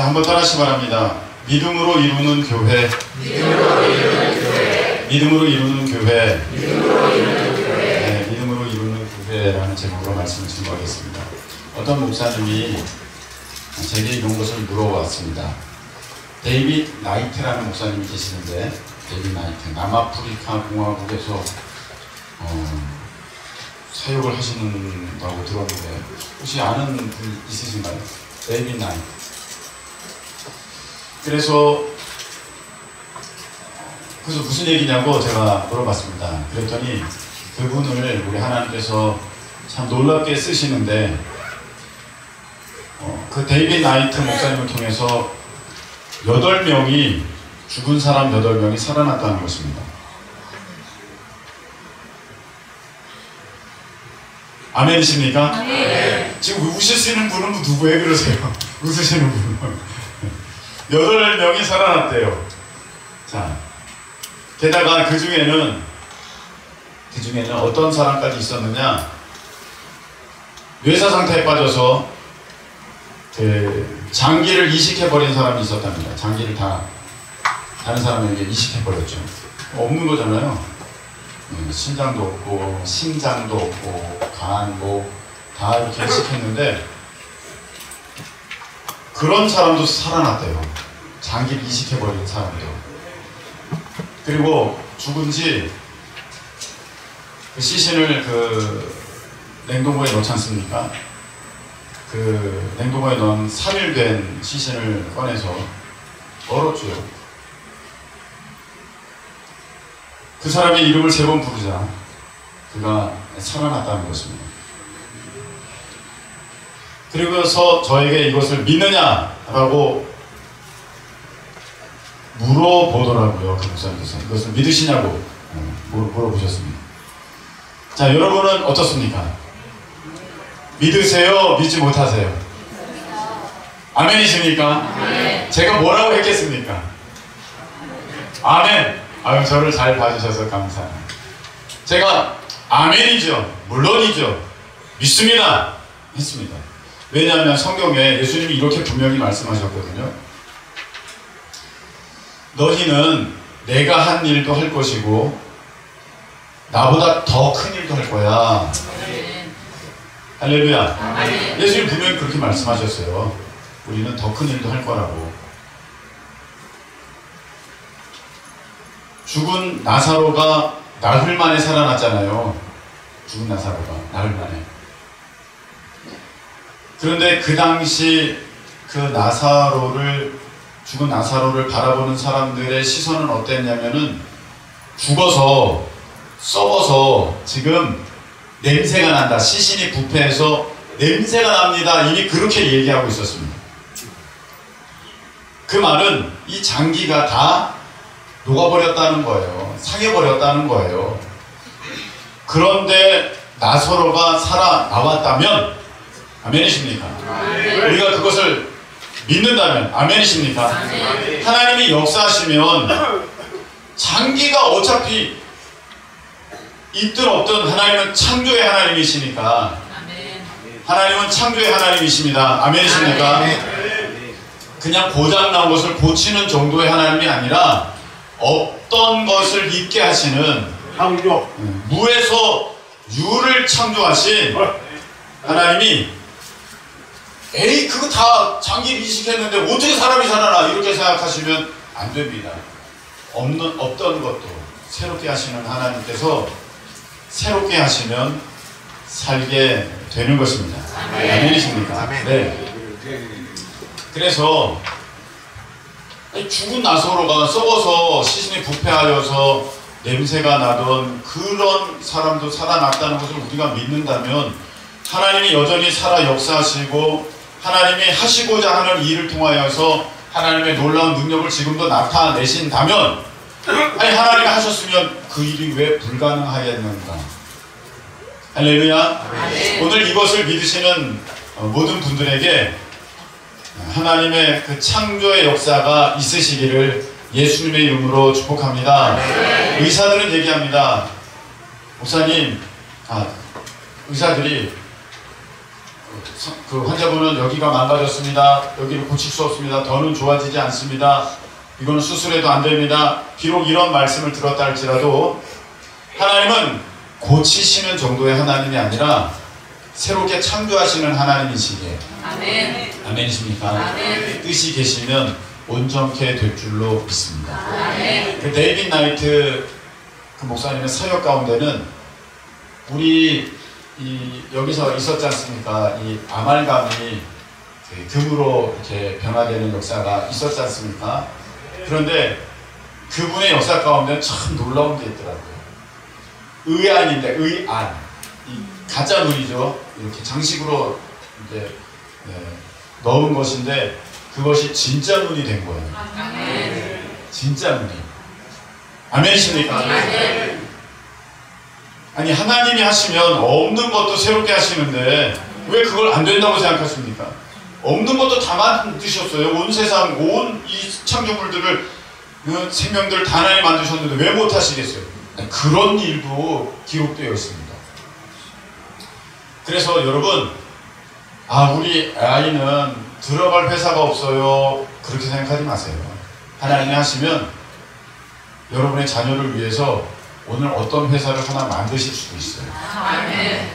자, 한번 따라하시기 바랍니다. 믿음으로 이루는 교회. 믿음으로 이루는 교회. 믿음으로 이루는 교회. 믿음으로 이루는 교회. 네, 믿음으로 이루는 교회라는 제목으로 말씀을 증거하겠습니다. 어떤 목사님이 제게 이런 것을 물어봤습니다. 데이빗 나이트라는 목사님이 계시는데, 데이빗 나이트, 남아프리카 공화국에서 사역을 하시는다고 들었는데 혹시 아는 분 있으신가요? 데이빗 나이트. 그래서 무슨 얘기냐고 제가 물어봤습니다. 그랬더니 그분을 우리 하나님께서 참 놀랍게 쓰시는데 그 데이빗 나이트 목사님을 통해서 8명이 죽은 사람 8명이 살아났다는 것입니다. 아멘이십니까? 네. 지금 우시는 분은 누구 왜 그러세요? 웃으시는 분은 8명이 살아났대요. 자, 게다가 그 중에는 어떤 사람까지 있었느냐? 뇌사 상태에 빠져서 장기를 이식해버린 사람이 있었답니다. 장기를 다 다른 사람에게 이식해버렸죠. 없는 거잖아요. 신장도 없고 심장도 없고 간, 목 다 이렇게 이식했는데 그런 사람도 살아났대요. 장기를 이식해버린 사람도. 그리고 죽은지 그 시신을 냉동고에 넣지 않습니까? 그 냉동고에 넣은 3일 된 시신을 꺼내서 얼었죠. 그 사람의 이름을 3번 부르자 그가 살아났다는 것입니다. 그리고서 저에게 이것을 믿느냐라고 물어보더라고요. 그 목사님께서 이것을 믿으시냐고 물어보셨습니다. 자, 여러분은 어떻습니까? 믿으세요? 믿지 못하세요? 아멘이십니까? 네. 제가 뭐라고 했겠습니까? 아멘. 아유, 저를 잘 봐주셔서 감사합니다. 제가 아멘이죠. 물론이죠. 믿습니다. 했습니다. 왜냐하면 성경에 예수님이 이렇게 분명히 말씀하셨거든요. 너희는 내가 한 일도 할 것이고 나보다 더 큰 일도 할 거야. 할렐루야. 예수님 분명히 그렇게 말씀하셨어요. 우리는 더 큰 일도 할 거라고. 죽은 나사로가 나흘 만에 살아났잖아요. 죽은 나사로가 나흘 만에. 그런데 그 당시 죽은 나사로를 바라보는 사람들의 시선은 어땠냐면은 죽어서 썩어서 지금 냄새가 난다. 시신이 부패해서 냄새가 납니다. 이미 그렇게 얘기하고 있었습니다. 그 말은 이 장기가 다 녹아버렸다는 거예요. 상해버렸다는 거예요. 그런데 나사로가 살아나왔다면 아멘이십니까? 우리가 그것을 믿는다면 아멘이십니까? 하나님이 역사하시면 장기가 어차피 있든 없든 하나님은 창조의 하나님이시니까 하나님은 창조의 하나님이십니다. 아멘이십니까? 그냥 고장난 것을 고치는 정도의 하나님이 아니라 없던 것을 있게 하시는 무에서 유를 창조하신 하나님이 에이 그거 다 장기를 이식했는데 어떻게 사람이 살아나 이렇게 생각하시면 안 됩니다. 없던 것도 새롭게 하시는 하나님께서 새롭게 하시면 살게 되는 것입니다. 아멘이십니까? 네. 그래서 죽은 나사로가 썩어서 시신이 부패하여서 냄새가 나던 그런 사람도 살아났다는 것을 우리가 믿는다면 하나님이 여전히 살아 역사하시고 하나님이 하시고자 하는 일을 통하여서 하나님의 놀라운 능력을 지금도 나타내신다면 아니 하나님이 하셨으면 그 일이 왜 불가능하겠는가. 할렐루야. 오늘 이것을 믿으시는 모든 분들에게 하나님의 그 창조의 역사가 있으시기를 예수님의 이름으로 축복합니다. 의사들은 얘기합니다. 목사님, 의사들이 그 환자분은 여기가 망가졌습니다. 여기를 고칠 수 없습니다. 더는 좋아지지 않습니다. 이거는 수술해도 안 됩니다. 비록 이런 말씀을 들었다 할지라도 하나님은 고치시는 정도의 하나님이 아니라 새롭게 창조하시는 하나님이시기에 아멘. 아멘이십니까? 아멘. 뜻이 계시면 온전케 될 줄로 믿습니다. 아멘. 그 데이빗 나이트 그 목사님의 사역 가운데는 우리 여기서 있었지 않습니까? 이 아말감이 금으로 이렇게 변화되는 역사가 있었지 않습니까? 그런데 그분의 역사 가운데 참 놀라운 게 있더라고요. 의안인데, 의안. 이 가짜 눈이죠. 이렇게 장식으로 이제 넣은 것인데 그것이 진짜 눈이 된 거예요. 아멘. 진짜 눈이. 아멘이십니까? 아멘. 아니 하나님이 하시면 없는 것도 새롭게 하시는데 왜 그걸 안 된다고 생각하십니까? 없는 것도 다 만드셨어요. 온 세상, 온 이 창조물들을 생명들 다 하나님 만드셨는데 왜 못 하시겠어요? 그런 일도 기록되어 있습니다. 그래서 여러분, 우리 아이는 들어갈 회사가 없어요. 그렇게 생각하지 마세요. 하나님이 하시면 여러분의 자녀를 위해서 오늘 어떤 회사를 하나 만드실 수도 있어요. 아멘.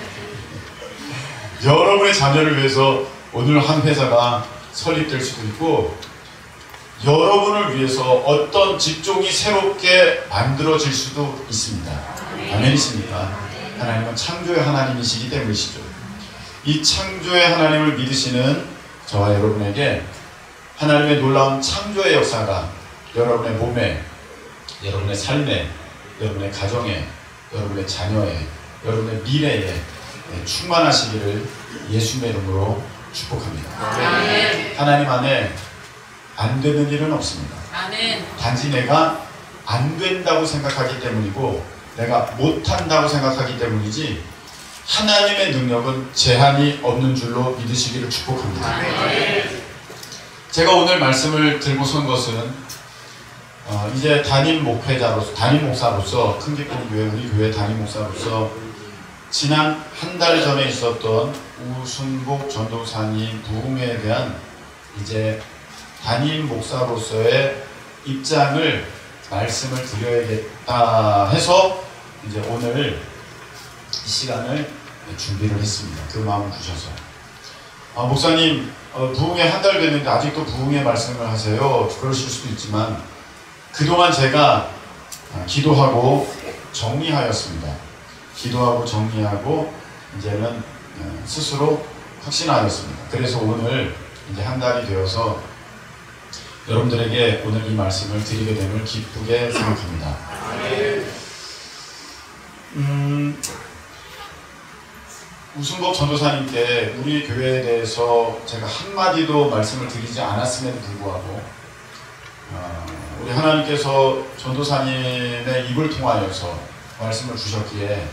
여러분의 자녀를 위해서 오늘 한 회사가 설립될 수도 있고 여러분을 위해서 어떤 직종이 새롭게 만들어질 수도 있습니다. 아멘이십니까? 하나님은 창조의 하나님이시기 때문이시죠. 이 창조의 하나님을 믿으시는 저와 여러분에게 하나님의 놀라운 창조의 역사가 여러분의 몸에, 여러분의 삶에, 여러분의 가정에, 여러분의 자녀에, 여러분의 미래에 충만하시기를 예수님의 이름으로 축복합니다. 아멘. 하나님 안에 안 되는 일은 없습니다. 아멘. 단지 내가 안 된다고 생각하기 때문이고 내가 못한다고 생각하기 때문이지 하나님의 능력은 제한이 없는 줄로 믿으시기를 축복합니다. 아멘. 제가 오늘 말씀을 들고 선 것은 이제 담임 목사로서 큰기쁨교회 우리 교회 담임 목사로서 지난 한 달 전에 있었던 우순복 전도사님 부흥회에 대한 이제 담임 목사로서의 입장을 말씀을 드려야겠다 해서 이제 오늘 이 시간을 준비를 했습니다. 그 마음을 주셔서 목사님 부흥회 한 달 됐는데 아직도 부흥회 말씀을 하세요. 그러실 수도 있지만 그동안 제가 기도하고 정리하였습니다. 기도하고 정리하고 이제는 스스로 확신하였습니다. 그래서 오늘 이제 한 달이 되어서 여러분들에게 오늘 이 말씀을 드리게 됨을 기쁘게 생각합니다. 우순복 전도사님께 우리 교회에 대해서 제가 한마디도 말씀을 드리지 않았음에도 불구하고 우리 하나님께서 전도사님의 입을 통하여서 말씀을 주셨기에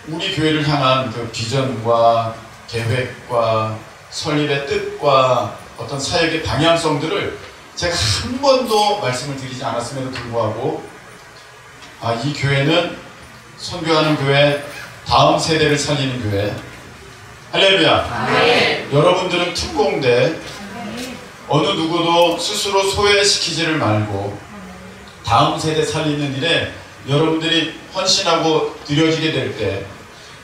우리 교회를 향한 그 비전과 계획과 설립의 뜻과 어떤 사역의 방향성들을 제가 한 번도 말씀을 드리지 않았음에도 불구하고 이 교회는 선교하는 교회, 다음 세대를 살리는 교회. 할렐루야. 아멘. 여러분들은 특공대. 어느 누구도 스스로 소외시키지를 말고 다음 세대 살리는 일에 여러분들이 헌신하고 드려지게 될 때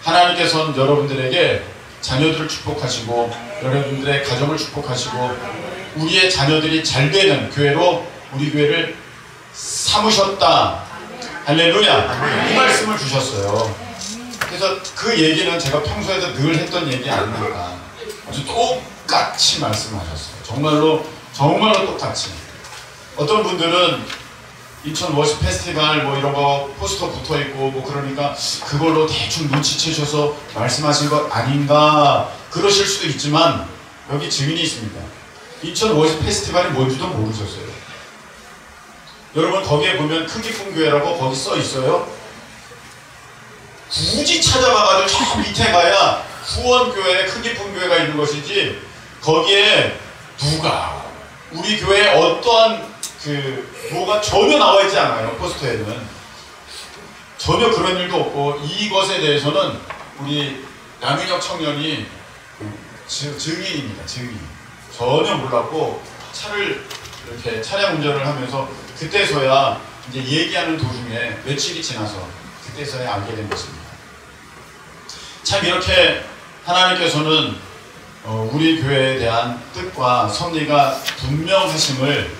하나님께서는 여러분들에게 자녀들을 축복하시고 여러분들의 가정을 축복하시고 우리의 자녀들이 잘 되는 교회로 우리 교회를 삼으셨다. 할렐루야. 이 말씀을 주셨어요. 그래서 그 얘기는 제가 평소에도 늘 했던 얘기 아닙니까? 아주 똑같이 말씀하셨어요. 정말로 똑같이. 어떤 분들은 인천 워십 페스티벌 뭐 이런 거 포스터 붙어 있고 뭐 그러니까 그걸로 대충 눈치채셔서 말씀하신 것 아닌가 그러실 수도 있지만 여기 증인이 있습니다. 인천 워십 페스티벌이 뭔지도 모르셨어요. 여러분 거기에 보면 큰기쁨교회라고 거기 써 있어요. 굳이 찾아가가지고 저 밑에 가야 후원교회 큰기쁨교회가 있는 것이지 거기에 누가 우리 교회에 어떠한 뭐가 전혀 나와 있지 않아요. 포스터에는 전혀 그런 일도 없고 이것에 대해서는 우리 양윤혁 청년이 증인입니다. 증인. 전혀 몰랐고 차를 이렇게 차량 운전을 하면서 그때서야 이제 얘기하는 도중에 며칠이 지나서 그때서야 알게 된 것입니다. 참 이렇게 하나님께서는 우리 교회에 대한 뜻과 섭리가 분명하심을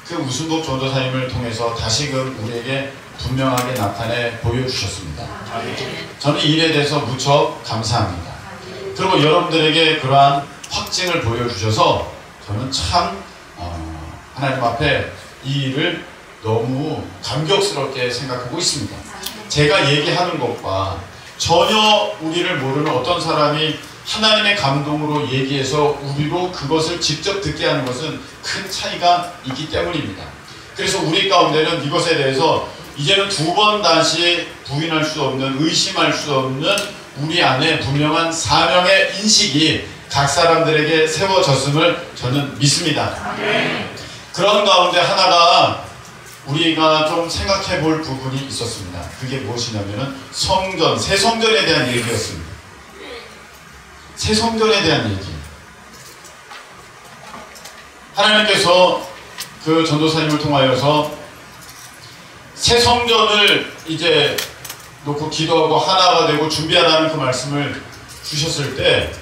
그 우순복 전도사님을 통해서 다시금 우리에게 분명하게 나타내 보여주셨습니다. 저는 이 일에 대해서 무척 감사합니다. 그리고 여러분들에게 그러한 확증을 보여주셔서 저는 참 하나님 앞에 이 일을 너무 감격스럽게 생각하고 있습니다. 제가 얘기하는 것과 전혀 우리를 모르는 어떤 사람이 하나님의 감동으로 얘기해서 우리로 그것을 직접 듣게 하는 것은 큰 차이가 있기 때문입니다. 그래서 우리 가운데는 이것에 대해서 이제는 두 번 다시 부인할 수 없는, 의심할 수 없는 우리 안에 분명한 사명의 인식이 각 사람들에게 세워졌음을 저는 믿습니다. 그런 가운데 하나가 우리가 좀 생각해 볼 부분이 있었습니다. 그게 무엇이냐면은 성전, 새 성전에 대한 얘기였습니다. 새 성전에 대한 얘기. 하나님께서 그 전도사님을 통하여서 새 성전을 이제 놓고 기도하고 하나가 되고 준비하라는 그 말씀을 주셨을 때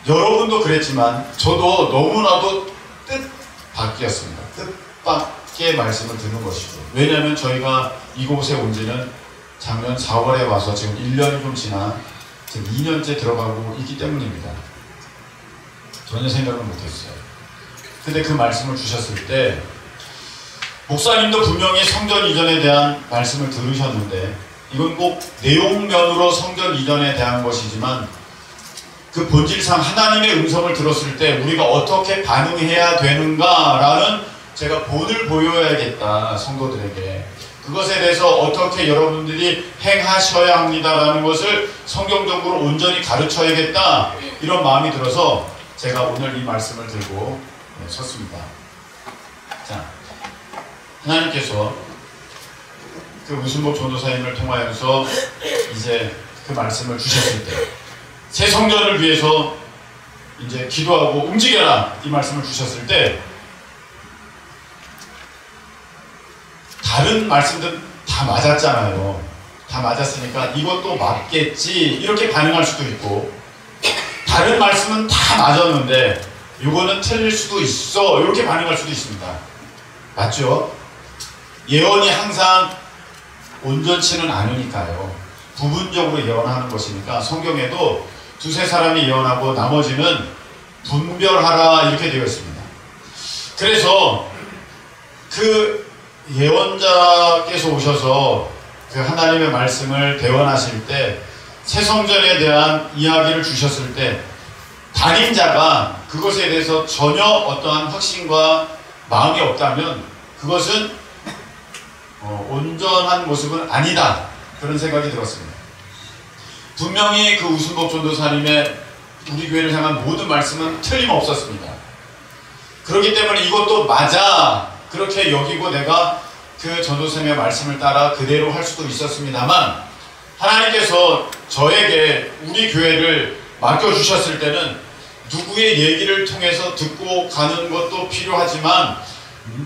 여러분도 그랬지만 저도 너무나도 뜻밖이었습니다. 뜻밖의 말씀을 듣는 것이죠. 왜냐하면 저희가 이곳에 온 지는 작년 4월에 와서 지금 1년이 좀 지나 지금 2년째 들어가고 있기 때문입니다. 전혀 생각을 못했어요. 근데 그 말씀을 주셨을 때 목사님도 분명히 성전 이전에 대한 말씀을 들으셨는데 이건 꼭 내용면으로 성전 이전에 대한 것이지만 그 본질상 하나님의 음성을 들었을 때 우리가 어떻게 반응해야 되는가라는 제가 본을 보여야겠다, 성도들에게. 그것에 대해서 어떻게 여러분들이 행하셔야 합니다라는 것을 성경적으로 온전히 가르쳐야겠다, 이런 마음이 들어서 제가 오늘 이 말씀을 들고 섰습니다. 자, 하나님께서 그 우순복 전도사님을 통하여서 이제 그 말씀을 주셨을 때 새 성전을 위해서 이제 기도하고 움직여라, 이 말씀을 주셨을 때 다른 말씀들 다 맞았잖아요. 다 맞았으니까 이것도 맞겠지, 이렇게 반응할 수도 있고, 다른 말씀은 다 맞았는데 이거는 틀릴 수도 있어, 이렇게 반응할 수도 있습니다. 맞죠? 예언이 항상 온전치는 않으니까요. 부분적으로 예언하는 것이니까 성경에도 두세 사람이 예언하고 나머지는 분별하라, 이렇게 되어 있습니다. 그래서 그 예언자께서 오셔서 그 하나님의 말씀을 대언하실 때 새 성전에 대한 이야기를 주셨을 때 담임자가 그것에 대해서 전혀 어떠한 확신과 마음이 없다면 그것은 온전한 모습은 아니다, 그런 생각이 들었습니다. 분명히 그 우순복 전도사님의 우리 교회를 향한 모든 말씀은 틀림없었습니다. 그렇기 때문에 이것도 맞아, 그렇게 여기고 내가 그 전도사님의 말씀을 따라 그대로 할 수도 있었습니다만, 하나님께서 저에게 우리 교회를 맡겨주셨을 때는 누구의 얘기를 통해서 듣고 가는 것도 필요하지만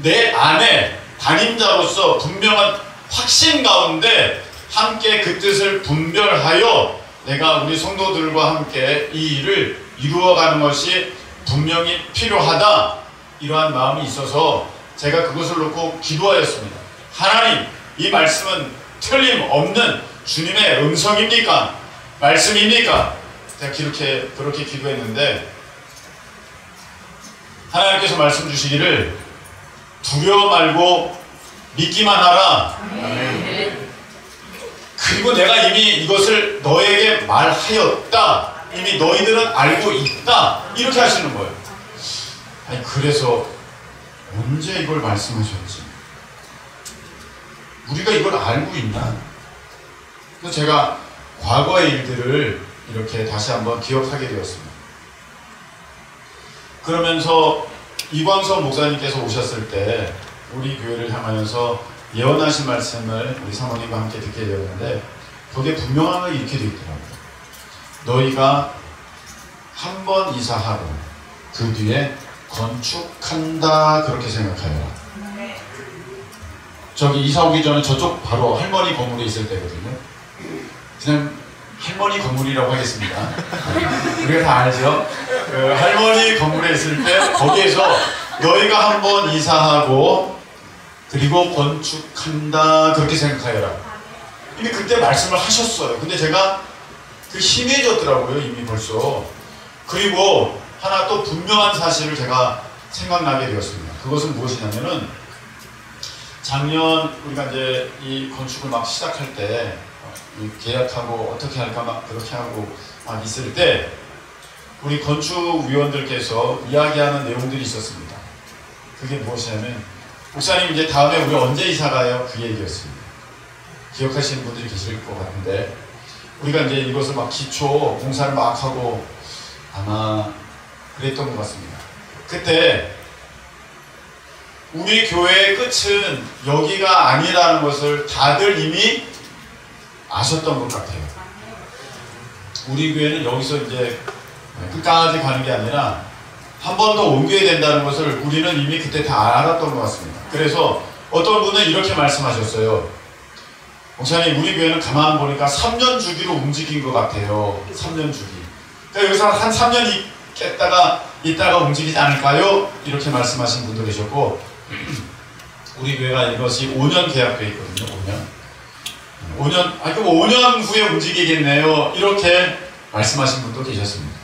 내 안에 담임자로서 분명한 확신 가운데 함께 그 뜻을 분별하여 내가 우리 성도들과 함께 이 일을 이루어가는 것이 분명히 필요하다, 이러한 마음이 있어서 제가 그것을 놓고 기도하였습니다. 하나님, 이 말씀은 틀림없는 주님의 음성입니까? 말씀입니까? 제가 그렇게 기도했는데 하나님께서 말씀 주시기를 두려워 말고 믿기만 하라. 아멘. 그리고 내가 이미 이것을 너에게 말하였다. 이미 너희들은 알고 있다. 이렇게 하시는 거예요. 아니, 그래서 언제 이걸 말씀하셨지? 우리가 이걸 알고 있나? 그래서 제가 과거의 일들을 이렇게 다시 한번 기억하게 되었습니다. 그러면서 이광선 목사님께서 오셨을 때 우리 교회를 향하여서 예언하신 말씀을 우리 사모님과 함께 듣게 되었는데 거기에 분명한 게 이렇게 되어 있더라고요. 너희가 한 번 이사하고 그 뒤에 건축한다 그렇게 생각하여라. 저기 이사 오기 전에 저쪽 바로 할머니 건물에 있을 때거든요. 그냥 할머니 건물이라고 하겠습니다. 우리가 다 알죠? 그 할머니 건물에 있을 때 거기에서 너희가 한 번 이사하고 그리고 건축한다 그렇게 생각하여라. 이미 그때 말씀을 하셨어요. 근데 제가 그 희미해졌더라고요. 이미 벌써. 그리고 하나 또 분명한 사실을 제가 생각나게 되었습니다. 그것은 무엇이냐면은 작년 우리가 이제 이 건축을 막 시작할 때 계약하고 어떻게 할까 막 그렇게 하고 막 있을 때 우리 건축위원들께서 이야기하는 내용들이 있었습니다. 그게 무엇이냐면 목사님 이제 다음에 우리 언제 이사 가요? 그 얘기였습니다. 기억하시는 분들이 계실 것 같은데 우리가 이제 이것을 막 기초 공사를 막 하고 아마 그랬던 것 같습니다. 그때 우리 교회의 끝은 여기가 아니라는 것을 다들 이미 아셨던 것 같아요. 우리 교회는 여기서 이제 끝까지 가는 게 아니라 한 번 더 옮겨야 된다는 것을 우리는 이미 그때 다 알았던 것 같습니다. 그래서 어떤 분은 이렇게 말씀하셨어요. 목사님, 우리 교회는 가만 보니까 3년 주기로 움직인 것 같아요. 3년 주기. 그러니까 여기서 한 3년 있다가 움직이지 않을까요? 이렇게 말씀하신 분도 계셨고 우리 교회가 이것이 5년 계약되어 있거든요. 5년, 그럼 5년 후에 움직이겠네요. 이렇게 말씀하신 분도 계셨습니다.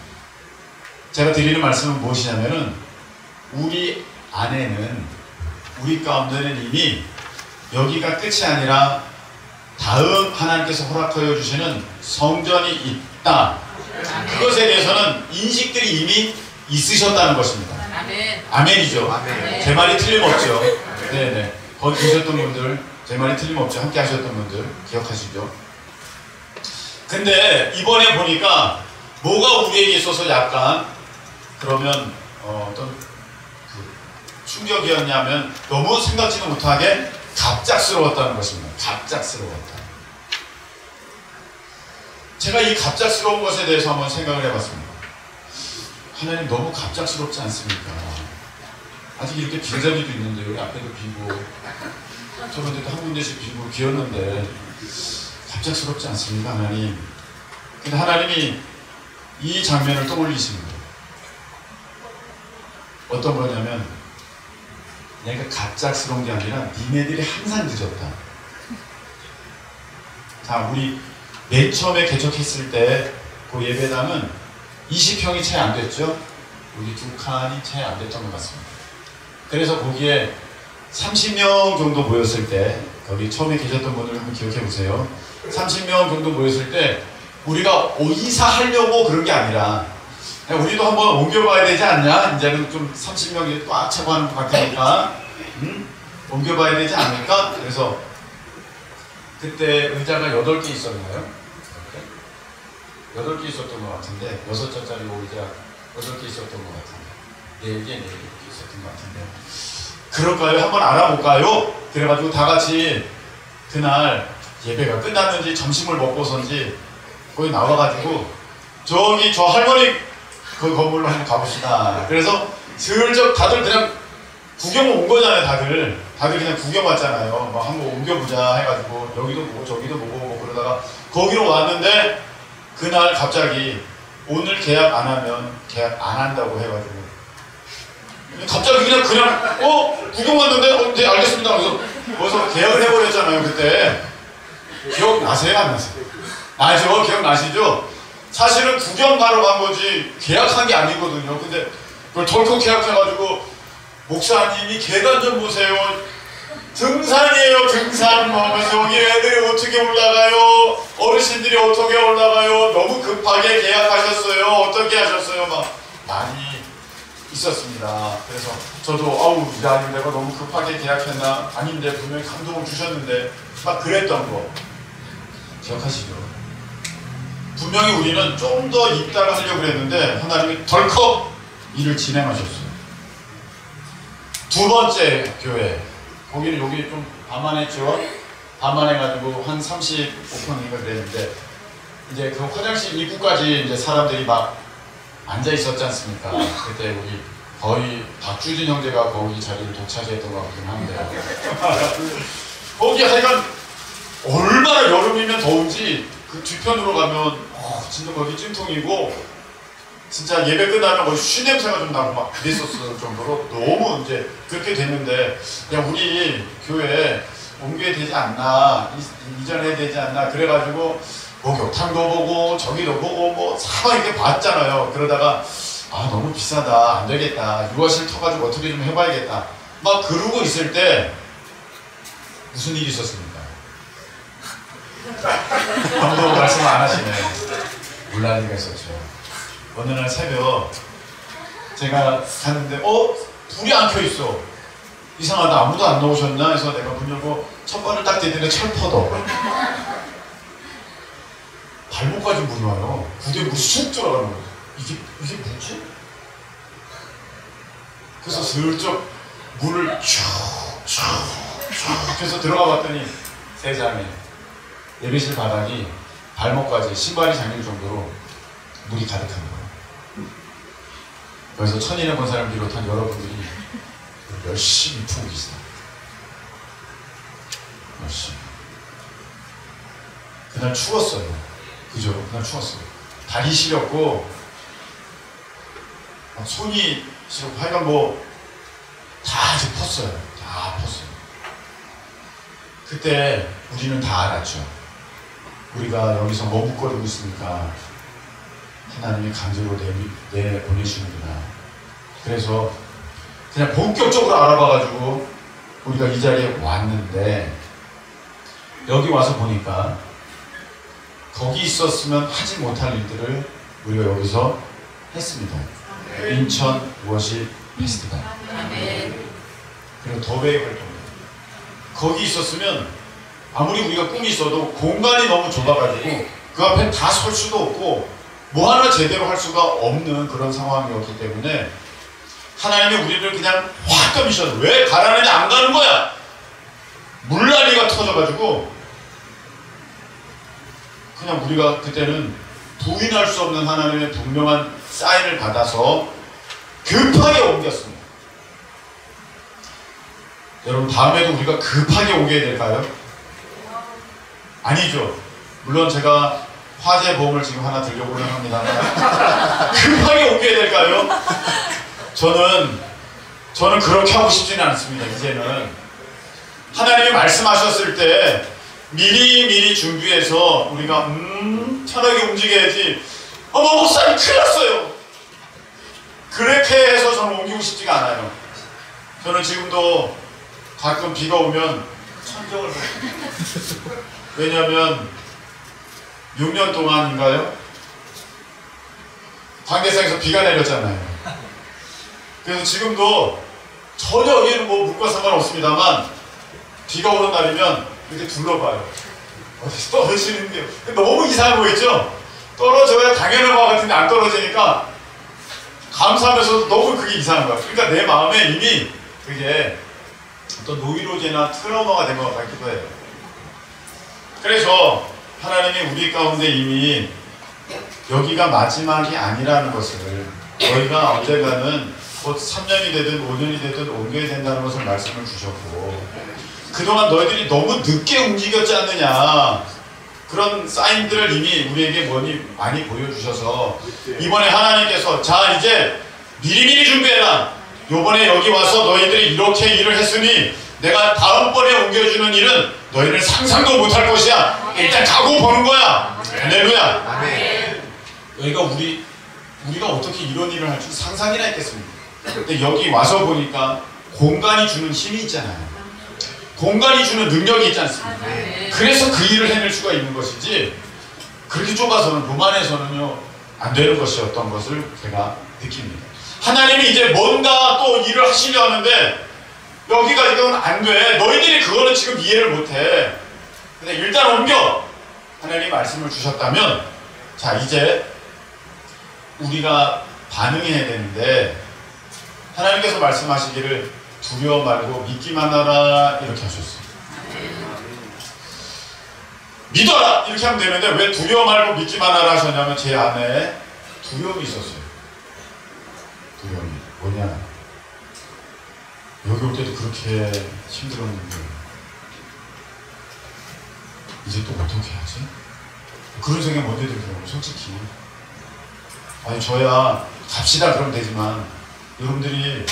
제가 드리는 말씀은 무엇이냐면은 우리 안에는 우리 가운데는 이미 여기가 끝이 아니라 다음 하나님께서 허락하여 주시는 성전이 있다. 그것에 대해서는 인식들이 이미 있으셨다는 것입니다. 아멘. 아멘이죠. 아멘. 제 말이 틀림없죠. 네네. 거기 계셨던 분들, 제 말이 틀림없죠. 함께 하셨던 분들 기억하시죠? 근데 이번에 보니까 뭐가 우리에게 있어서 약간 그러면 어떤 그 충격이었냐면 너무 생각지도 못하게 갑작스러웠다는 것입니다. 갑작스러웠다. 제가 이 갑작스러운 것에 대해서 한번 생각을 해봤습니다. 하나님 너무 갑작스럽지 않습니까? 아직 이렇게 빈 자리도 있는데 여기 앞에도 비고 저번에도 한 군데씩 비고 비었는데 갑작스럽지 않습니까 하나님? 근데 하나님이 이 장면을 떠올리시는 거예요. 어떤 거냐면 내가 갑작스러운 게 아니라 니네들이 항상 늦었다. 자, 우리 맨 처음에 개척했을 때 그 예배당은 20평이 채 안 됐죠? 우리 두 칸이 채 안 됐던 것 같습니다. 그래서 거기에 30명 정도 모였을 때 거기 처음에 계셨던 분들 한번 기억해 보세요. 30명 정도 모였을 때 우리가 이사하려고 그런 게 아니라 우리도 한번 옮겨봐야 되지 않냐? 이제는 좀 30명이 꽉 차고 하는 것 같으니까 옮겨봐야 되지 않을까? 그래서 그때 의자가 8개 있었나요? 8개 있었던 것 같은데 6자짜리 의자 8개 있었던 것 같은데 4개 있었던 것 같은데 그럴까요? 한번 알아볼까요? 그래가지고 다 같이 그날 예배가 끝났는지 점심을 먹고선지 거기 나와가지고 저기 저 할머니 그 건물로 한번 가봅시다. 그래서 슬쩍 다들 그냥 구경 온 거잖아요. 다들 그냥 구경 왔잖아요. 막 한번 옮겨보자 해가지고 여기도 보고 저기도 보고 뭐 그러다가 거기로 왔는데 그날 갑자기 오늘 계약 안 하면 계약 안 한다고 해가지고 갑자기 그냥 구경 왔는데 네 알겠습니다. 그래서 거기서 계약을 해버렸잖아요. 그때 기억나세요? 안 나세요? 아죠? 기억나시죠? 사실은 구경 가러 간 거지 계약한 게 아니거든요. 근데 그걸 덜컥 계약해가지고 목사님이 계단 좀 보세요. 등산이에요. 등산. 그래서 여기 애들이 어떻게 올라가요? 어르신들이 어떻게 올라가요? 너무 급하게 계약하셨어요. 어떻게 하셨어요? 막 많이 있었습니다. 그래서 저도 야 내가 너무 급하게 계약했나? 아닌데 분명히 감동을 주셨는데 막 그랬던 거 기억하시죠? 분명히 우리는 좀 더 있다가 하려고 그랬는데 하나님이 덜컥 일을 진행하셨어요. 두 번째 교회 거기는 여기 좀 반만했죠. 반만해가지고 한 35평인가 그랬는데 이제 그 화장실 입구까지 이제 사람들이 막 앉아 있었지 않습니까? 그때 우리 거의 박주진 형제가 거기 자리를 독차지했던 것 같긴 한데 거기 하여간 얼마나 여름이면 더운지 그 뒤편으로 가면 진짜 거기 찜통이고 진짜 예배 끝나면 거의 쉬 냄새가 좀 나고 막 그랬었을 정도로 너무 이제 그렇게 됐는데 그냥 우리 교회 옮겨야 되지 않나 이전해야 되지 않나 그래가지고 목욕탕도 보고 저기도 보고 뭐 사방 이렇게 봤잖아요. 그러다가 너무 비싸다 안 되겠다 유아실 터가지고 어떻게 좀 해봐야겠다 막 그러고 있을 때 무슨 일이 있었습니까? 아무도 말씀 안 하시네. 물난리가 있었죠. 어느 날 새벽 제가 갔는데 불이 안 켜 있어. 이상하다 아무도 안 나오셨나 해서 내가 문 열고 첫 번을 딱 대더니 철퍼도 발목까지 물이 와요. 구두에 물이 쑥 들어가는 거예요. 이게 뭐지? 그래서 슬쩍 물을 쭉 해서 들어가 봤더니 세상에 예배실 바닥이 발목까지 신발이 잠길 정도로 물이 가득한 거예요. 그래서 천인의 권사를 비롯한 여러분들이 열심히 푸고 계세요. 열심히. 그날 추웠어요. 그죠? 그날 추웠어요. 다리 시렸고 손이 시렸고 하여간 뭐 다 이제 펐어요. 다 펐어요. 그때 우리는 다 알았죠. 우리가 여기서 머뭇거리고 있으니까 하나님이 강제로 내보내시는구나. 그래서 그냥 본격적으로 알아봐가지고 우리가 이 자리에 왔는데 여기 와서 보니까 거기 있었으면 하지 못할 일들을 우리가 여기서 했습니다. 인천 워십 페스티벌 그리고 더웨이 활동 거기 있었으면 아무리 우리가 꿈이 있어도 공간이 너무 좁아가지고 그 앞에 다 설 수도 없고 뭐 하나 제대로 할 수가 없는 그런 상황이었기 때문에 하나님이 우리를 그냥 확 떠미셔서 왜 가라는데 안 가는 거야? 물난리가 터져가지고 그냥 우리가 그때는 부인할 수 없는 하나님의 분명한 사인을 받아서 급하게 옮겼습니다. 여러분 다음에도 우리가 급하게 옮겨야 될까요? 아니죠. 물론 제가 화재 보험을 지금 하나 들려고는 합니다만 급하게 옮겨야 될까요? 저는 그렇게 하고 싶지는 않습니다. 이제는 하나님이 말씀하셨을 때 미리 준비해서 우리가 편하게 움직여야지 목사님 큰일 났어요. 그렇게 해서 저는 옮기고 싶지가 않아요. 저는 지금도 가끔 비가 오면 천정을 보고 왜냐하면 6년 동안인가요? 관계상에서 비가 내렸잖아요. 그래서 지금도 전혀 여기는 뭐 물과 상관없습니다만 비가 오는 날이면 이렇게 둘러봐요. 어디서 떨어지는데요. 너무 이상한 거 있죠? 떨어져야 당연한 것 같은데 안 떨어지니까 감사하면서도 너무 그게 이상한 거야. 그러니까 내 마음에 이미 그게 어떤 노이로제나 트라우마가 된 것 같기도 해요. 그래서 하나님이 우리 가운데 이미 여기가 마지막이 아니라는 것을 저희가 언젠가는 곧 3년이 되든 5년이 되든 옮겨야 된다는 것을 말씀을 주셨고 그동안 너희들이 너무 늦게 움직였지 않느냐 그런 사인들을 이미 우리에게 많이 보여주셔서 이번에 하나님께서 자 이제 미리미리 준비해라. 요번에 여기 와서 너희들이 이렇게 일을 했으니 내가 다음번에 옮겨주는 일은 너희는 상상도 못할 것이야. 일단 가고 보는 거야. 할렐루야. 아멘. 여기가 우리가 어떻게 이런 일을 할 줄 상상이나 했겠습니까? 근데 여기 와서 보니까 공간이 주는 힘이 있잖아요. 공간이 주는 능력이 있지 않습니까? 그래서 그 일을 해낼 수가 있는 것이지 그렇게 좁아서는 로만에서는요 안 되는 것이었던 것을 제가 느낍니다. 하나님이 이제 뭔가 또 일을 하시려 하는데 여기가 지금 안 돼. 너희들이 그거는 지금 이해를 못해. 근데 일단 옮겨. 하나님이 말씀을 주셨다면 자 이제 우리가 반응해야 되는데 하나님께서 말씀하시기를 두려워 말고 믿기만 하라 이렇게 하셨어요. 믿어라! 이렇게 하면 되는데 왜 두려워 말고 믿기만 하라 하셨냐면 제 안에 두려움이 있었어요. 두려움이 뭐냐, 여기 올 때도 그렇게 힘들었는데 이제 또 어떻게 하지? 그런 생각이 먼저 들더라고요. 솔직히 아니 저야 갑시다 그러면 되지만 여러분들이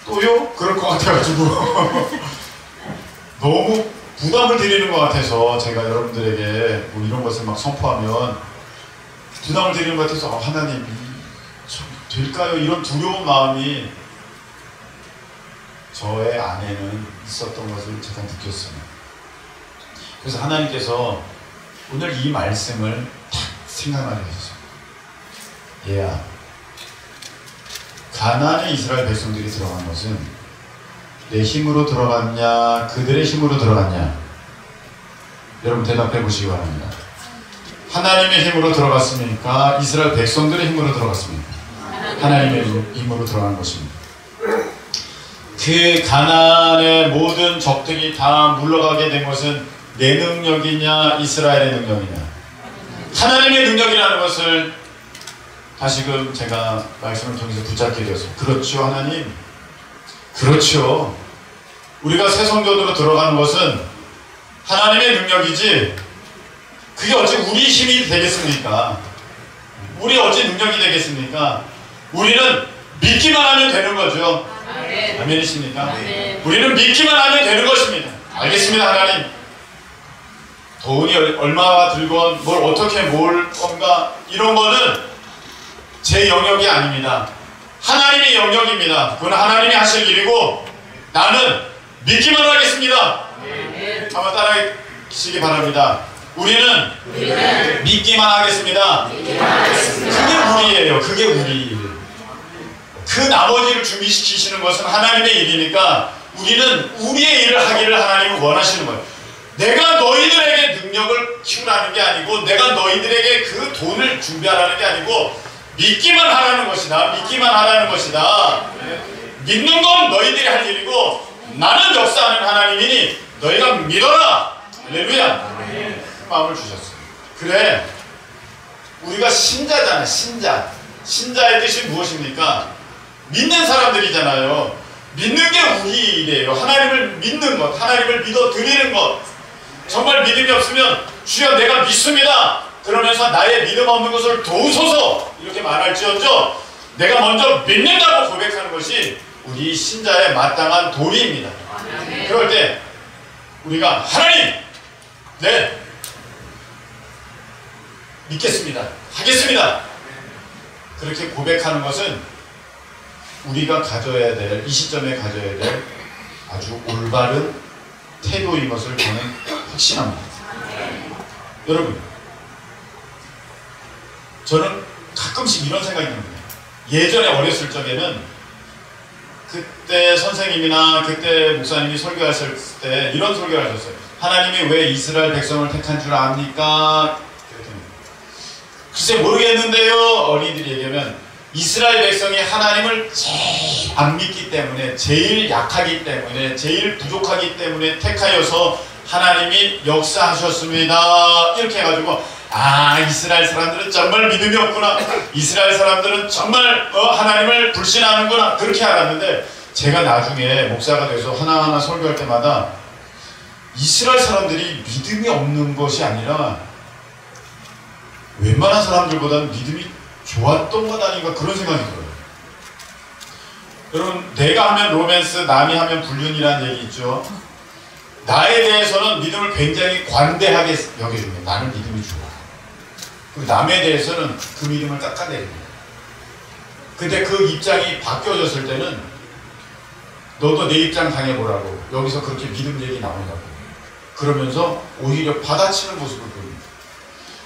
또요? 그럴 것 같아가지고 너무 부담을 드리는 것 같아서 제가 여러분들에게 뭐 이런 것을 막 선포하면 부담을 드리는 것 같아서 하나님 참 될까요? 이런 두려운 마음이 저의 안에는 있었던 것을 제가 느꼈어요. 그래서 하나님께서 오늘 이 말씀을 딱 생각나게 해주셨어요. 얘야, 가나안에 이스라엘 백성들이 들어간 것은 내 힘으로 들어갔냐, 그들의 힘으로 들어갔냐? 여러분 대답해 보시기 바랍니다. 하나님의 힘으로 들어갔습니까? 이스라엘 백성들의 힘으로 들어갔습니까? 하나님의 힘으로 들어간 것입니다. 그 가나안의 모든 적들이 다 물러가게 된 것은 내 능력이냐, 이스라엘의 능력이냐? 하나님의 능력이라는 것을 다시금 제가 말씀을 통해서 붙잡게 되었어요. 그렇죠, 하나님. 그렇죠. 우리가 새 성전으로 들어가는 것은 하나님의 능력이지 그게 어찌 우리 힘이 되겠습니까? 우리 어찌 능력이 되겠습니까? 우리는 믿기만 하면 되는 거죠. 아멘이십니까? 우리는 믿기만 하면 되는 것입니다. 알겠습니다, 하나님. 돈이 얼마가 들건 뭘 어떻게 뭘 건가 이런 거는 제 영역이 아닙니다. 하나님의 영역입니다. 그건 하나님이 하실 일이고 나는 믿기만 하겠습니다. 한번 따라하시기 바랍니다. 우리는 믿기만 하겠습니다. 그게 우리예요. 그게 우리. 그 나머지를 준비시키시는 것은 하나님의 일이니까 우리는 우리의 일을 하기를 하나님은 원하시는 거예요. 내가 너희들에게 능력을 키우라는 게 아니고 내가 너희들에게 그 돈을 준비하라는 게 아니고 믿기만 하라는 것이다. 믿기만 하라는 것이다. 믿는 건 너희들이 할 일이고 나는 역사하는 하나님이니 너희가 믿어라. 할렐루야. 그 마음을 주셨어요. 그래, 우리가 신자잖아요. 신자. 신자의 뜻이 무엇입니까? 믿는 사람들이잖아요. 믿는 게 우리 일이에요. 하나님을 믿는 것, 하나님을 믿어 드리는 것. 정말 믿음이 없으면 주여 내가 믿습니다. 그러면서 나의 믿음 없는 것을 도우소서 이렇게 말할지언정 내가 먼저 믿는다고 고백하는 것이 우리 신자의 마땅한 도리입니다. 그럴 때 우리가 하나님, 네, 믿겠습니다. 하겠습니다. 그렇게 고백하는 것은 우리가 가져야 될, 이 시점에 가져야 될 아주 올바른 태도인 것을 저는 확신합니다. 여러분, 저는 가끔씩 이런 생각이 듭니다. 예전에 어렸을 적에는 그때 선생님이나 그때 목사님이 설교하실 때 이런 설교를 하셨어요. 하나님이 왜 이스라엘 백성을 택한 줄 압니까? 글쎄 모르겠는데요. 어린이들이 얘기하면 이스라엘 백성이 하나님을 제일 안 믿기 때문에, 제일 약하기 때문에, 제일 부족하기 때문에 택하여서 하나님이 역사하셨습니다. 이렇게 해가지고 아, 이스라엘 사람들은 정말 믿음이 없구나. 이스라엘 사람들은 정말 하나님을 불신하는구나. 그렇게 알았는데 제가 나중에 목사가 돼서 하나하나 설교할 때마다 이스라엘 사람들이 믿음이 없는 것이 아니라 웬만한 사람들보다는 믿음이 좋았던 것 아닌가 그런 생각이 들어요. 여러분, 내가 하면 로맨스, 남이 하면 불륜이라는 얘기 있죠. 나에 대해서는 믿음을 굉장히 관대하게 여겨줍니다. 나는 믿음이 좋아. 그리고 남에 대해서는 그 믿음을 깎아내립니다. 근데 그 입장이 바뀌어졌을 때는 너도 내 입장 당해보라고, 여기서 그렇게 믿음 얘기 나온다고 그러면서 오히려 받아치는 모습을 보입니다.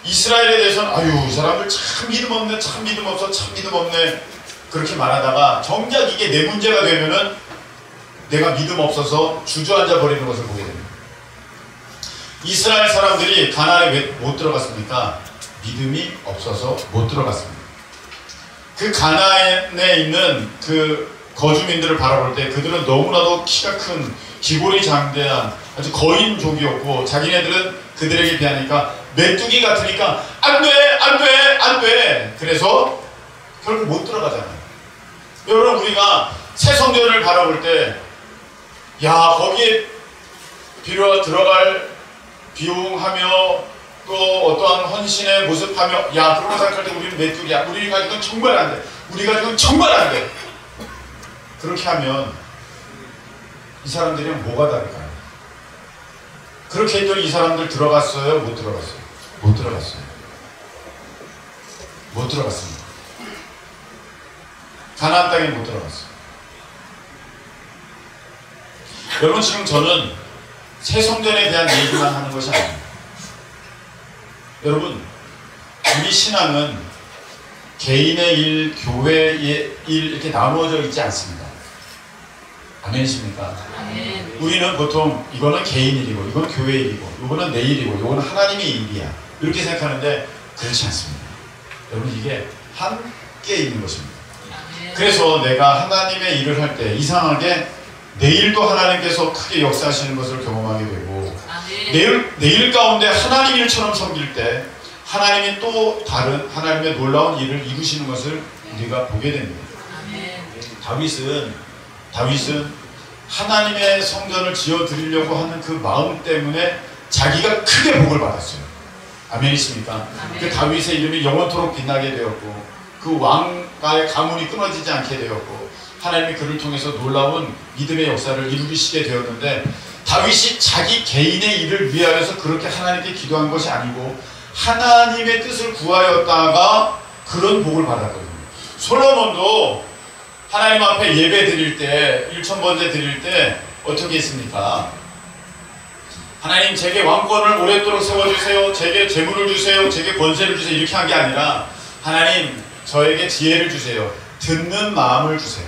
이스라엘에 대해서는 아유, 이 사람들 참 믿음 없네, 참 믿음 없어, 참 믿음 없네 그렇게 말하다가 정작 이게 내 문제가 되면은 내가 믿음 없어서 주저앉아 버리는 것을 보게 됩니다. 이스라엘 사람들이 가나안에 왜 못 들어갔습니까? 믿음이 없어서 못 들어갔습니다. 그 가나안에 있는 그 거주민들을 바라볼 때 그들은 너무나도 키가 큰 기골이 장대한 아주 거인족이었고 자기네들은 그들에게 비하니까 메뚜기 같으니까 안 돼, 안 돼, 안 돼. 그래서 결국 못 들어가잖아요. 여러분 우리가 새 성전을 바라볼 때 야 거기에 들어갈 비용하며 또 어떠한 헌신의 모습하며 야 그런 거 생각할 때 우리는 메뚜기야. 우리 가지고는 정말 안 돼. 우리 가지고는 정말 안 돼. 그렇게 하면 이 사람들이랑 뭐가 다를까요? 그렇게 했더니 이 사람들 들어갔어요? 못 들어갔어요? 못 들어갔어요. 못 들어갔습니다. 가나안 땅에 못 들어갔어요. 여러분 지금 저는 새 성전에 대한 얘기만 하는 것이 아닙니다. 여러분 우리 신앙은 개인의 일, 교회의 일 이렇게 나누어져 있지 않습니다. 아멘이십니까? 아멘. 우리는 보통 이거는 개인 일이고 이건 교회 일이고 이거는 내 일이고 이거는 하나님의 일이야 이렇게 생각하는데 그렇지 않습니다. 여러분 이게 함께 있는 것입니다. 그래서 내가 하나님의 일을 할 때 이상하게 내 일도 하나님께서 크게 역사하시는 것을 경험하게 되고 내 일 가운데 하나님 일처럼 섬길 때 하나님이 또 다른 하나님의 놀라운 일을 이루시는 것을 우리가 보게 됩니다. 다윗은 하나님의 성전을 지어드리려고 하는 그 마음 때문에 자기가 크게 복을 받았어요. 아멘이십니까? 그 다윗의 이름이 영원토록 빛나게 되었고 그 왕과의 가문이 끊어지지 않게 되었고 하나님이 그를 통해서 놀라운 믿음의 역사를 이루시게 되었는데 다윗이 자기 개인의 일을 위하여서 그렇게 하나님께 기도한 것이 아니고 하나님의 뜻을 구하였다가 그런 복을 받았거든요. 솔로몬도 하나님 앞에 예배 드릴 때 1,000번째 드릴 때 어떻게 했습니까? 하나님 제게 왕권을 오랫도록 세워주세요. 제게 재물을 주세요. 제게 권세를 주세요. 이렇게 한 게 아니라 하나님 저에게 지혜를 주세요. 듣는 마음을 주세요.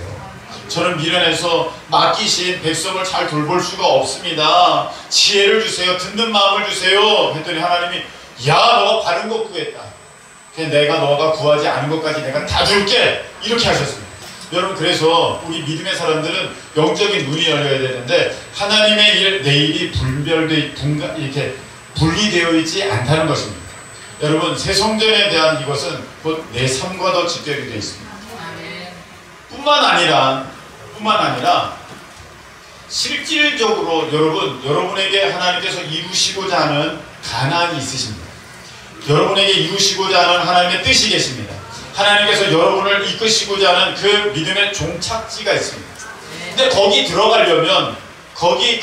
저는 미련해서 맡기신 백성을 잘 돌볼 수가 없습니다. 지혜를 주세요. 듣는 마음을 주세요. 했더니 하나님이 야 너가 바른 것 구했다. 내가 너가 구하지 않은 것까지 내가 다 줄게. 이렇게 하셨습니다. 여러분 그래서 우리 믿음의 사람들은 영적인 눈이 열려야 되는데 하나님의 일, 내 일이 이렇게 분리되어 있지 않다는 것입니다. 여러분 새 성전에 대한 이것은 곧 내 삶과 더 직결이 되어 있습니다. 뿐만 아니라 실질적으로 여러분에게 하나님께서 이루시고자 하는 가난이 있으십니다. 여러분에게 이루시고자 하는 하나님의 뜻이 계십니다. 하나님께서 여러분을 이끄시고자 하는 그 믿음의 종착지가 있습니다. 근데 거기 들어가려면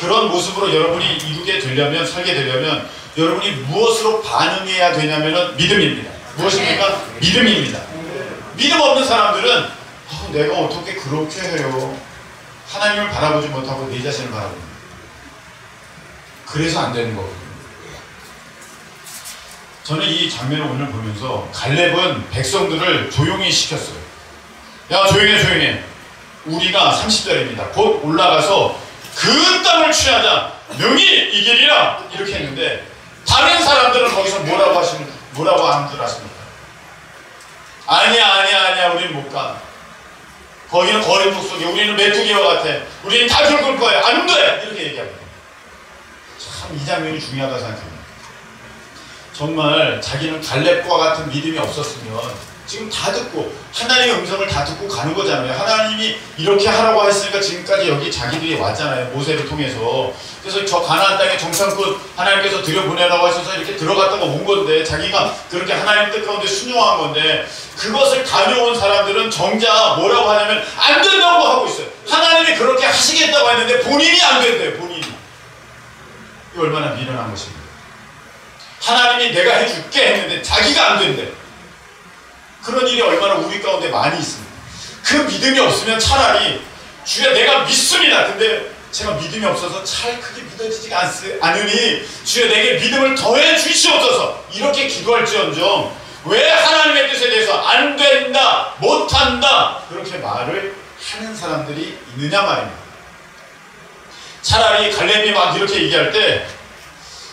그런 모습으로 여러분이 이루게 되려면 살게 되려면 여러분이 무엇으로 반응해야 되냐면은 믿음입니다. 무엇입니까? 믿음입니다. 믿음 없는 사람들은 내가 어떻게 그렇게 해요? 하나님을 바라보지 못하고 내 자신을 바라봅니다. 그래서 안 되는 거거든요. 저는 이 장면을 오늘 보면서 갈렙은 백성들을 조용히 시켰어요. 야 조용해. 우리가 30절입니다. 곧 올라가서 그 땅을 취하자. 명이 이기리라. 이렇게 했는데 다른 사람들은 거기서 뭐라고 하는 줄 아십니까? 아니야 우리는 못 가. 거기는 거린 족속이 우리는 메뚜기와 같아. 우리는 다 죽을 거야. 안 돼! 이렇게 얘기합니다. 참 이 장면이 중요하다고 생각합니다. 정말 자기는 갈렙과 같은 믿음이 없었으면 지금 다 듣고 하나님의 음성을 다 듣고 가는 거잖아요. 하나님이 이렇게 하라고 했으니까 지금까지 여기 자기들이 왔잖아요. 모세를 통해서. 그래서 저 가나안 땅에 정탐꾼 하나님께서 들여보내라고 하셔서 이렇게 들어갔다가 온 건데 자기가 그렇게 하나님 뜻 가운데 순종한 건데 그것을 다녀온 사람들은 정작 뭐라고 하냐면 안 된다고 하고 있어요. 하나님이 그렇게 하시겠다고 했는데 본인이 안 된대요. 본인이. 이게 얼마나 미련한 것입니다. 하나님이 내가 해줄게 했는데 자기가 안 된대. 그런 일이 얼마나 우리 가운데 많이 있습니다. 그 믿음이 없으면 차라리 주여 내가 믿습니다. 근데 제가 믿음이 없어서 잘 크게 믿어지지가 않으니 주여 내게 믿음을 더해 주시옵소서 이렇게 기도할지언정 왜 하나님의 뜻에 대해서 안 된다 못한다 그렇게 말을 하는 사람들이 있느냐 말입니다. 차라리 갈렙이 막 이렇게 얘기할 때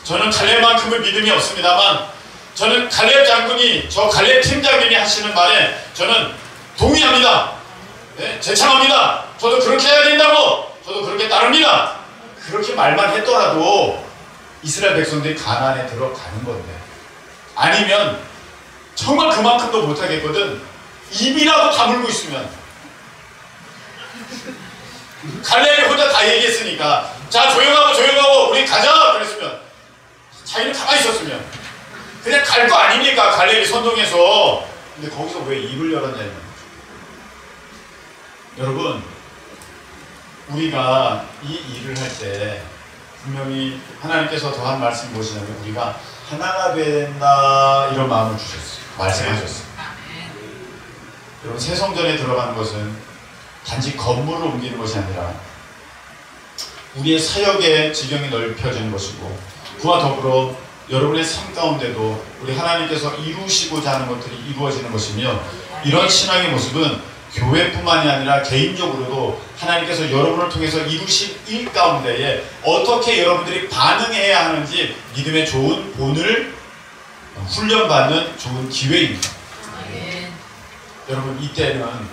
저는 갈렙만큼은 믿음이 없습니다만 저는 갈렙 장군이 저 갈렙 팀장님이 하시는 말에 저는 동의합니다. 네, 제창합니다. 저도 그렇게 해야 된다고 저도 그렇게 따릅니다. 그렇게 말만 했더라도 이스라엘 백성들이 가나안에 들어가는 건데, 아니면 정말 그만큼도 못하겠거든 입이라도 다물고 있으면, 갈렙이 혼자 다 얘기했으니까 자 조용하고 우리 가자 그랬으면, 자기는 가만히 있었으면 그냥 갈 거 아닙니까? 갈렙이 선동해서. 근데 거기서 왜 입을 열었냐는 거죠. 여러분, 우리가 이 일을 할 때 분명히 하나님께서 더한 말씀이 무엇이냐면, 우리가 하나가 된다 이런 마음을 주셨어요. 말씀하셨어요. 여러분, 새 성전에 들어가는 것은 단지 건물을 옮기는 것이 아니라 우리의 사역의 지경이 넓혀지는 것이고, 그와 더불어 여러분의 삶 가운데도 우리 하나님께서 이루시고자 하는 것들이 이루어지는 것이며, 이런 신앙의 모습은 교회뿐만이 아니라 개인적으로도 하나님께서 여러분을 통해서 이루신 일 가운데에 어떻게 여러분들이 반응해야 하는지 믿음의 좋은 본을 훈련받는 좋은 기회입니다. 여러분, 이때는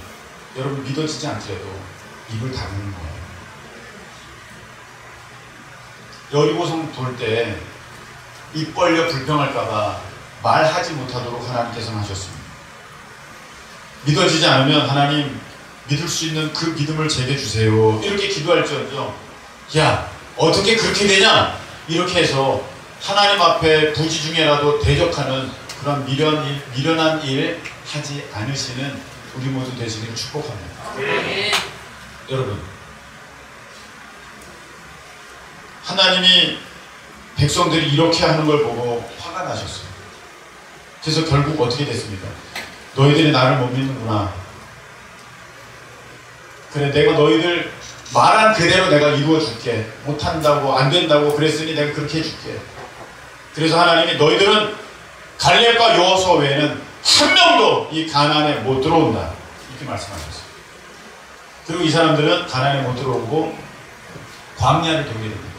여러분 믿어지지 않더라도 입을 닫는 거예요. 여리고성 돌 때 입 벌려 불평할까봐 말하지 못하도록 하나님께서는 하셨습니다. 믿어지지 않으면 하나님, 믿을 수 있는 그 믿음을 제게 주세요 이렇게 기도할지언정, 야 어떻게 그렇게 되냐 이렇게 해서 하나님 앞에 부지 중에라도 대적하는 그런 미련한 일 하지 않으시는 우리 모두 되시기를 축복합니다. 여러분, 하나님이 백성들이 이렇게 하는 걸 보고 화가 나셨어요. 그래서 결국 어떻게 됐습니까? 너희들이 나를 못 믿는구나. 그래, 내가 너희들 말한 그대로 내가 이루어 줄게. 못한다고 안 된다고 그랬으니 내가 그렇게 해줄게. 그래서 하나님이 너희들은 갈렙과 여호수아 외에는 한 명도 이 가나안에 못 들어온다 이렇게 말씀하셨어요. 그리고 이 사람들은 가나안에 못 들어오고 광야를 돌게 됩니다.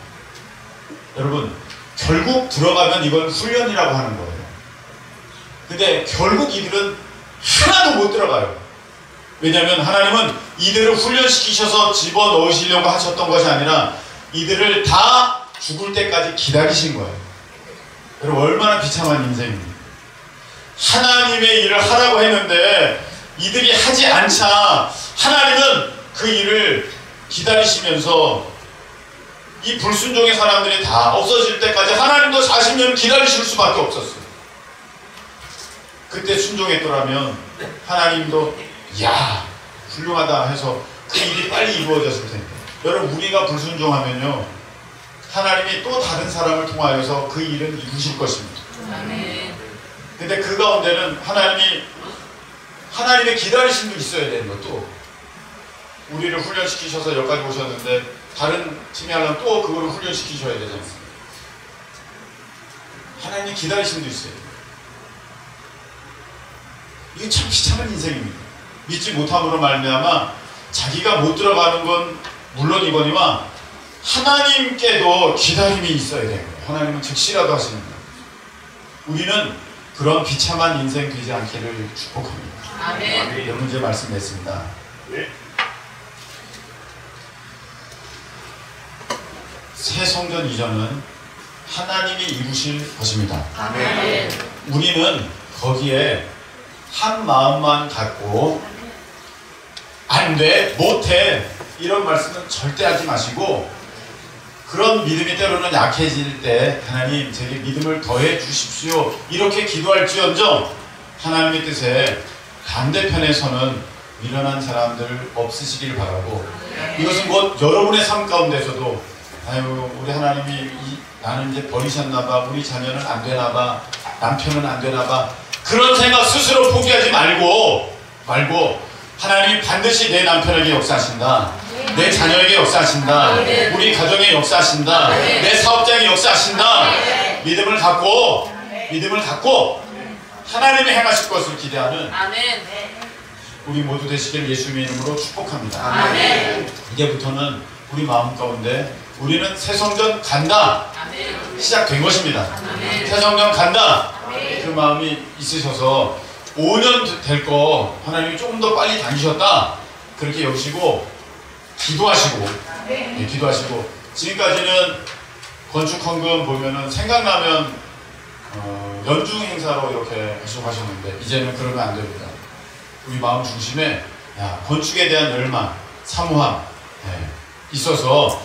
여러분, 결국 들어가면 이건 훈련이라고 하는 거예요. 근데 결국 이들은 하나도 못 들어가요. 왜냐하면 하나님은 이들을 훈련시키셔서 집어넣으시려고 하셨던 것이 아니라 이들을 다 죽을 때까지 기다리신 거예요. 여러분, 얼마나 비참한 인생입니까? 하나님의 일을 하라고 했는데 이들이 하지 않자 하나님은 그 일을 기다리시면서 이 불순종의 사람들이 다 없어질 때까지 하나님도 40년 기다리실 수밖에 없었어요. 그때 순종했더라면 하나님도 야 훌륭하다 해서 그 일이 빨리 이루어졌을 텐데, 여러분, 우리가 불순종하면요 하나님이 또 다른 사람을 통하여서 그 일은 이루실 것입니다. 근데 그 가운데는 하나님의 기다리심도 있어야 되는 것도, 우리를 훈련시키셔서 여기까지 오셨는데 다른 팀이 하려면 또 그거를 훈련시키셔야 되지 않습니까? 하나님이 기다리심도 있어요. 이게 참 비참한 인생입니다. 믿지 못함으로 말미암아 자기가 못 들어가는 건 물론이거니와 하나님께도 기다림이 있어야 돼요. 하나님은 즉시라도 하십니다. 우리는 그런 비참한 인생 되지 않기를 축복합니다. 아멘. 여러분, 제 말씀 냈습니다. 새 성전 이전은 하나님이 이루실 것입니다. 아멘. 우리는 거기에 한 마음만 갖고 안 돼, 못해 이런 말씀은 절대 하지 마시고, 그런 믿음이 때로는 약해질 때 하나님 제게 믿음을 더해 주십시오 이렇게 기도할지언정 하나님의 뜻에 반대편에서는 미련한 사람들 없으시길 바라고, 이것은 곧 여러분의 삶 가운데서도 아유 우리 하나님이 나는 이제 버리셨나봐, 우리 자녀는 안 되나봐, 남편은 안 되나봐, 그런 생각 스스로 포기하지 말고 하나님이 반드시 내 남편에게 역사하신다, 내 자녀에게 역사하신다, 우리 가정에 역사하신다, 내 사업장에 역사하신다, 믿음을 갖고 하나님이 행하실 것을 기대하는 우리 모두 되시길 예수님의 이름으로 축복합니다. 이제부터는 우리 마음 가운데 우리는 새 성전 간다 시작된 것입니다. 새 성전 간다 그 마음이 있으셔서 5년 될 거 하나님이 조금 더 빨리 당기셨다 그렇게 여기시고 기도하시고 지금까지는 건축 헌금 보면은 생각나면 연중 행사로 이렇게 하셨는데 이제는 그러면 안 됩니다. 우리 마음 중심에 건축에 대한 열망, 사모함 있어서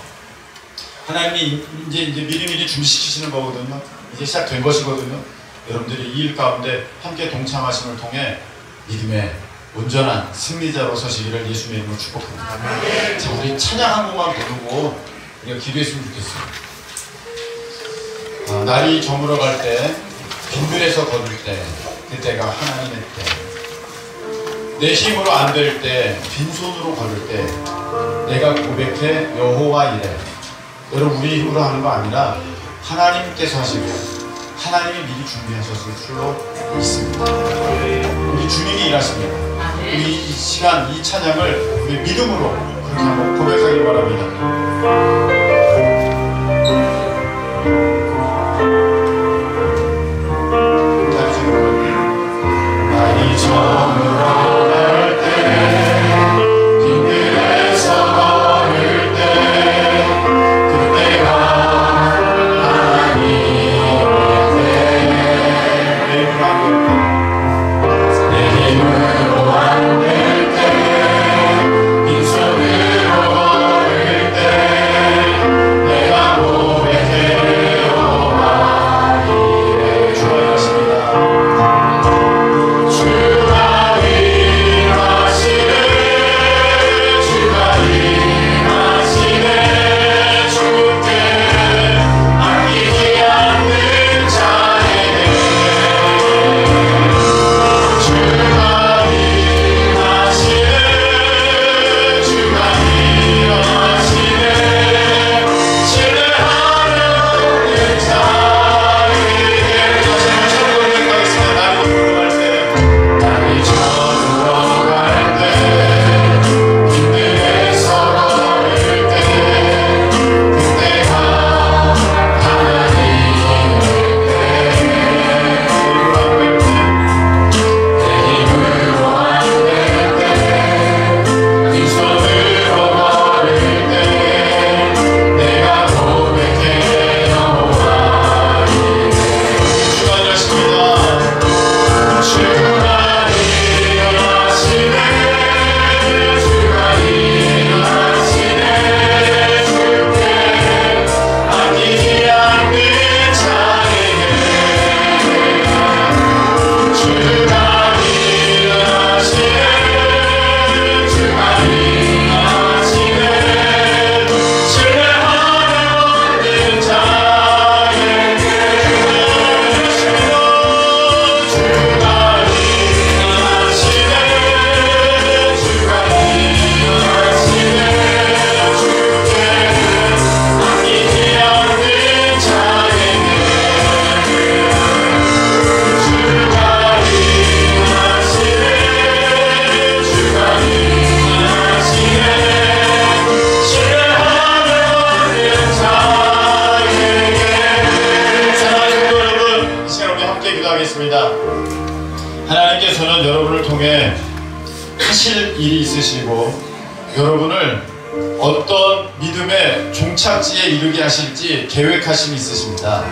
하나님이 이제 미리미리 준비시키시는 거거든요. 이제 시작된 것이거든요. 여러분들이 이 일 가운데 함께 동참하심을 통해 믿음의 온전한 승리자로 서시기를 예수님의 이름으로 축복합니다. 자, 우리 찬양 한 곡만 부르고 우리가 기도했으면 좋겠어요. 날이 저물어 갈 때, 빈들에서 걸을 때, 그때가 하나님의 때. 내 힘으로 안 될 때, 빈손으로 걸을 때, 내가 고백해 여호와 이래. 여러분, 우리 힘으로 하는 거 아니라 하나님께서 하시고 하나님이 미리 준비하셨을 줄로 믿습니다. 우리 주님이 일하십니다. 우리 이 시간, 이 찬양을 우리 믿음으로 그렇게 한번 고백하길 바랍니다. 날이 저물어 갈 때, 빈들에서 걸을 때, 그때가 하나님께서는 여러분을 통해 하실 일이 있으시고 여러분을 어떤 믿음의 종착지에 이르게 하실지 계획하심이 있으십니다.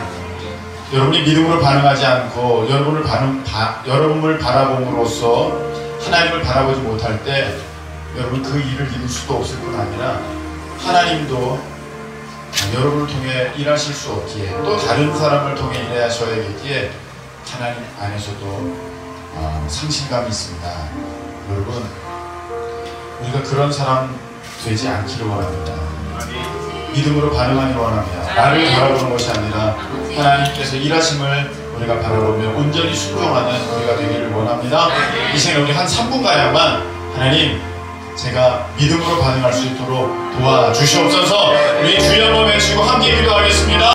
여러분이 믿음으로 반응하지 않고 여러분을 바라봄으로써 하나님을 바라보지 못할 때 여러분 그 일을 이룰 수도 없을 뿐 아니라 하나님도 여러분을 통해 일하실 수 없기에 또 다른 사람을 통해 일하셔야겠기에 하나님 안에서도 상실감이 있습니다. 여러분, 우리가 그런 사람 되지 않기를 원합니다. 믿음으로 반응하기를 원합니다. 나를 바라보는 것이 아니라 하나님께서 일하심을 우리가 바라보며 온전히 순종하는 우리가 되기를 원합니다. 이 시간에 우리 한 3분가량만 하나님 제가 믿음으로 반응할 수 있도록 도와주시옵소서. 우리 주여 한번 외치고 함께 기도하겠습니다.